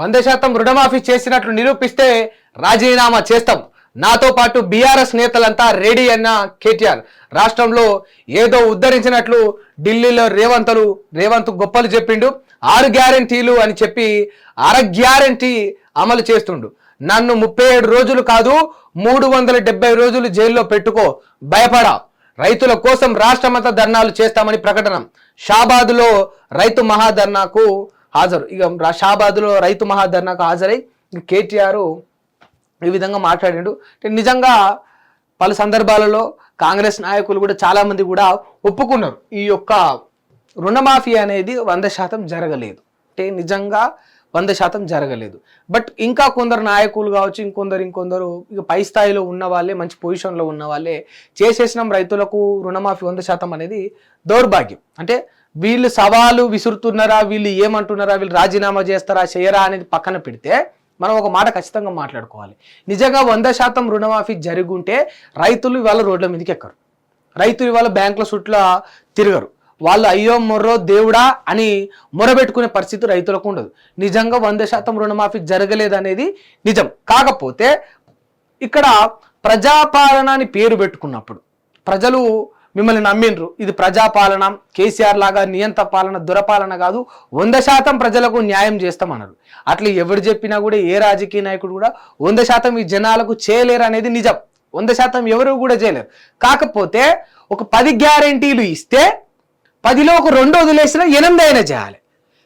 100% రుణమాఫీ చేసినట్లు నిరూపిస్తే రాజీనామా చేస్తాం. నాతో పాటు బీఆర్ఎస్ నేతలంతా రెడీ అన్న కేటీఆర్. రాష్ట్రంలో ఏదో ఉద్ధరించినట్లు ఢిల్లీలో రేవంత్ గొప్పలు చెప్పిండు. 6 గ్యారెంటీలు అని చెప్పి 6 గ్యారెంటీ అమలు చేస్తుండు. నన్ను 37 రోజులు కాదు 370 రోజులు జైల్లో పెట్టుకో, భయపడా. రైతుల కోసం రాష్ట్రమంతా ధర్నాలు చేస్తామని ప్రకటన. షాబాద్లో రైతు మహాధర్నాకు హాజరు. ఇక షాబాద్లో రైతు మహాధర్నాకు హాజరై కేటీఆర్ ఈ విధంగా మాట్లాడిండు. నిజంగా పలు సందర్భాలలో కాంగ్రెస్ నాయకులు కూడా చాలా మంది కూడా ఒప్పుకున్నారు ఈ యొక్క రుణమాఫీ అనేది 100% జరగలేదు. అంటే నిజంగా 100% జరగలేదు. బట్ ఇంకా కొందరు నాయకులు కావచ్చు, ఇంకొందరు ఇక పై స్థాయిలో ఉన్న వాళ్ళే, మంచి పొజిషన్లో ఉన్న వాళ్ళే చేసేసినాం రైతులకు రుణమాఫీ 100% అనేది దౌర్భాగ్యం. అంటే వీళ్ళు సవాలు విసురుతున్నారా, వీళ్ళు ఏమంటున్నారా, వీళ్ళు రాజీనామా చేస్తారా చేయరా అనేది పక్కన పెడితే మనం ఒక మాట ఖచ్చితంగా మాట్లాడుకోవాలి. నిజంగా 100% రుణమాఫీ జరుగుంటే రైతులు ఇవాళ రోడ్ల మీదకి ఎక్కరు, రైతులు ఇవాళ బ్యాంకుల చుట్ల తిరగరు, వాళ్ళు అయ్యో మొర్రో దేవుడా అని మొరబెట్టుకునే పరిస్థితి రైతులకు ఉండదు. నిజంగా 100% రుణమాఫీ జరగలేదనేది నిజం. కాకపోతే ఇక్కడ ప్రజాపాలన అని పేరు పెట్టుకున్నప్పుడు ప్రజలు మిమ్మల్ని నమ్మిండ్రు. ఇది ప్రజాపాలన, కేసీఆర్ లాగా నియంత పాలన, దురపాలన కాదు, 100% ప్రజలకు న్యాయం చేస్తామన్నారు. అట్లా ఎవరు చెప్పినా కూడా ఏ రాజకీయ నాయకుడు కూడా 100% ఈ జనాలకు చేయలేరు అనేది నిజం. 100% ఎవరు కూడా చేయలేరు. కాకపోతే ఒక 10 గ్యారెంటీలు ఇస్తే 10లో ఒక 2 వదిలేసినా 8 అయినా చేయాలి.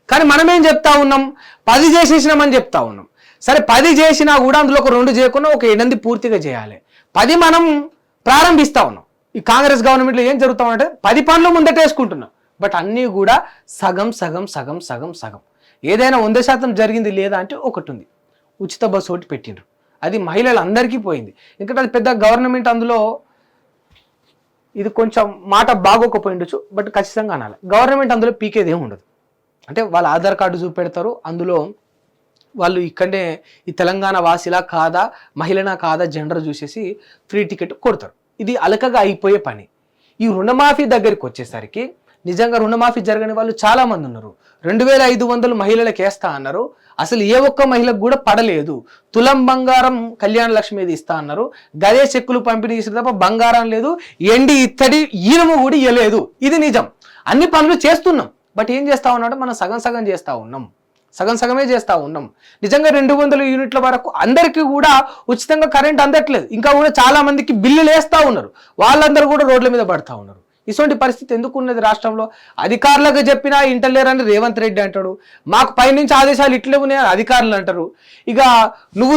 కానీ మనం ఏం చెప్తా ఉన్నాం, 10 చేసేసినామని చెప్తా ఉన్నాం. సరే 10 చేసినా కూడా అందులో ఒక 2 చేయకుండా ఒక 8 పూర్తిగా చేయాలి. 10 మనం ప్రారంభిస్తా ఉన్నాం. ఈ కాంగ్రెస్ గవర్నమెంట్లో ఏం జరుగుతామంటే 10 పనులు ముందటేసుకుంటున్నాం. బట్ అన్నీ కూడా సగం. ఏదైనా 100% జరిగింది లేదా అంటే ఒకటి ఉంది, ఉచిత బస్సు ఒకటి పెట్టిండ్రు. అది మహిళలందరికీ పోయింది. ఎందుకంటే అది పెద్ద గవర్నమెంట్, అందులో ఇది కొంచెం మాట బాగోకపోయిండొచ్చు, బట్ ఖచ్చితంగా అనాలి. గవర్నమెంట్ అందులో పీకేది ఏమి ఉండదు. అంటే వాళ్ళ ఆధార్ కార్డు చూపెడతారు, అందులో వాళ్ళు ఇక్కడనే ఈ తెలంగాణ వాసిలా కాదా, మహిళనా కాదా, జెండర్ చూసేసి ఫ్రీ టికెట్ కొడతారు. ఇది అలకగా అయిపోయే పని. ఈ రుణమాఫీ దగ్గరికి వచ్చేసరికి నిజంగా రుణమాఫీ జరగని వాళ్ళు చాలా మంది ఉన్నారు. 2500 మహిళలకు వేస్తా అన్నారు, అసలు ఏ ఒక్క మహిళకు కూడా పడలేదు. తులం బంగారం కళ్యాణ లక్ష్మి ఏది ఇస్తా అన్నారు, గదే చెక్కులు పంపిణీ చేసిన తప్ప బంగారం లేదు, ఎండి ఇత్తడి ఈనము కూడా ఇవ్వలేదు. ఇది నిజం. అన్ని పనులు చేస్తున్నాం, బట్ ఏం చేస్తా ఉన్నాడు, మనం సగం చేస్తా ఉన్నాం, సగమే చేస్తా ఉన్నాం. నిజంగా 200 యూనిట్ల వరకు అందరికీ కూడా ఉచితంగా కరెంట్ అందట్లేదు. ఇంకా కూడా చాలా మందికి బిల్లులు వేస్తూ ఉన్నారు, వాళ్ళందరూ కూడా రోడ్ల మీద పడతా ఉన్నారు. ఇటువంటి పరిస్థితి ఎందుకు ఉన్నది రాష్ట్రంలో? అధికారులకు చెప్పినా ఇంటలేరని రేవంత్ రెడ్డి అంటాడు, మాకు పైనుంచి ఆదేశాలు ఇట్లే ఉన్నాయని అధికారులు అంటారు. ఇక నువ్వు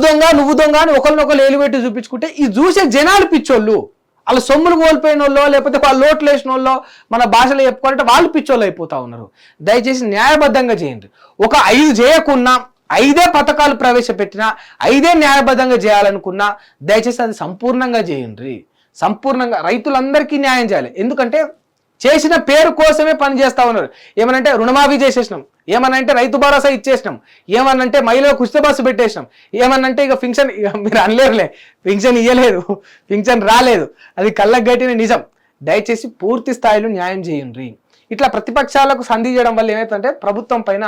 దొంగ అని ఒకరినొకరు ఏలుపెట్టి చూపించుకుంటే ఈ చూసే జనాలు పిచ్చోళ్ళు, వాళ్ళ సొమ్ములు కోల్పోయిన వాళ్ళు, లేకపోతే వాళ్ళు లోట్లు వేసిన వాళ్ళు, మన భాషలో చెప్పుకోవాలంటే వాళ్ళు పిచ్చోళ్ళు అయిపోతా ఉన్నారు. దయచేసి న్యాయబద్ధంగా చేయండి. ఒక 5 చేయకున్నా, 5 పథకాలు ప్రవేశపెట్టినా, 5 న్యాయబద్ధంగా చేయాలనుకున్నా దయచేసి అది సంపూర్ణంగా చేయండి. సంపూర్ణంగా రైతులందరికీ న్యాయం చేయాలి. ఎందుకంటే చేసిన పేరు కోసమే పని చేస్తూ ఉన్నారు. ఏమనంటే రుణమాఫీ చేసేసినాం, ఏమనంటే రైతు భరోసా ఇచ్చేసినాం, ఏమనంటే మహిళలకు ఉచిత బస్సు పెట్టేసినాం, ఏమనంటే ఇక పింఛన్, ఇక మీరు అనలేరులే, పింఛన్ ఇవ్వలేదు, పింఛన్ రాలేదు, అది కళ్ళకు గట్టిన నిజం. దయచేసి పూర్తి స్థాయిలో న్యాయం చేయండి. ఇట్లా ప్రతిపక్షాలకు సంధి చేయడం వల్ల ఏమవుతుందంటే ప్రభుత్వం పైన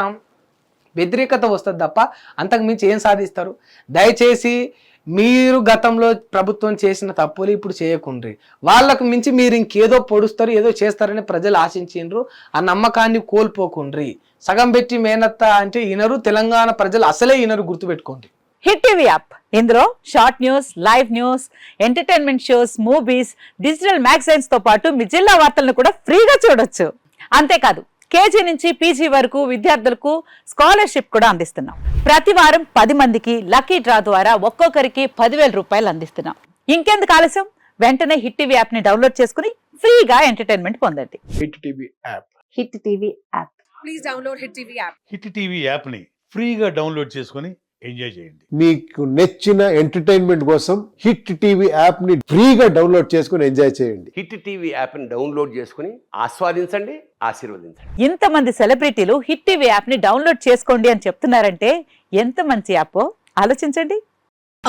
వ్యతిరేకత వస్తుంది తప్ప అంతకు మించి ఏం సాధిస్తారు? దయచేసి మీరు గతంలో ప్రభుత్వం చేసిన తప్పులు ఇప్పుడు చేయకుండ్రి. వాళ్ళకు మించి మీరు ఇంకేదో పొడుస్తారు, ఏదో చేస్తారని ప్రజలు ఆశించిండ్రు. ఆ నమ్మకాన్ని కోల్పోకుండ్రి. సగం పెట్టి మేనత్త అంటే ఇనరు, తెలంగాణ ప్రజలు అసలే ఇనరు, గుర్తుపెట్టుకోండి. హిట్ టీవీ యాప్, ఇందులో short news, live news, entertainment shows, movies, digital magazines తో పాటు మీ జిల్లా వార్తలను కూడా ఫ్రీగా చూడొచ్చు. అంతేకాదు కేజీ నుంచి పీజీ వరకు విద్యార్థులకు స్కాలర్షిప్ కూడా అందిస్తున్నాం. ప్రతి వారం 10 మందికి లక్కీ డ్రా ద్వారా ఒక్కొక్కరికి 10,000 రూపాయలు అందిస్తున్నాం. ఇంకెందుకు ఆలస్యం, వెంటనే హిట్ టీవీ యాప్ ని డౌన్లోడ్ చేసుకుని ఫ్రీగా ఎంటర్టైన్మెంట్ పొందండి. Hit TV app. Hit TV app. Please download hit TV app. Hit TV app ని ఫ్రీగా డౌన్లోడ్ చేసుకుని ఎంజాయ్ చేయండి. మీకు నచ్చిన ఎంటర్టైన్మెంట్ కోసం హిట్ టీవీ యాప్ ని ఫ్రీగా డౌన్లోడ్ చేసుకుని ఎంజాయ్ చేయండి. హిట్ టీవీ యాప్ ని డౌన్లోడ్ చేసుకుని ఆస్వాదించండి, ఆశీర్వదించండి. ఇంతమంది సెలబ్రిటీలు హిట్ టీవీ యాప్ ని డౌన్లోడ్ చేసుకోండి అని చెప్తున్నారంటే ఎంత మంచి యాప్ ఆలోచించండి.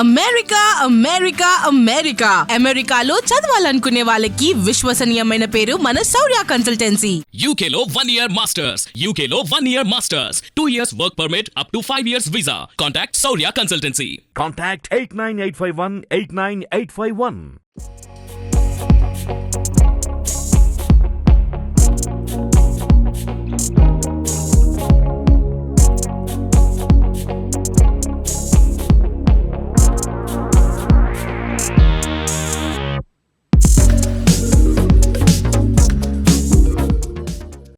అమెరికా అమెరికా అమెరికా అమెరికాలో చదవాలనుకునే వాళ్ళకి విశ్వసనీయమైన పేరు మన శౌర్య consultancy. UK Law 1 Year Masters. UK Law 1 Year Masters. 2 years work permit up to 5 years visa. Contact Saurya Consultancy. Contact 89851 89851.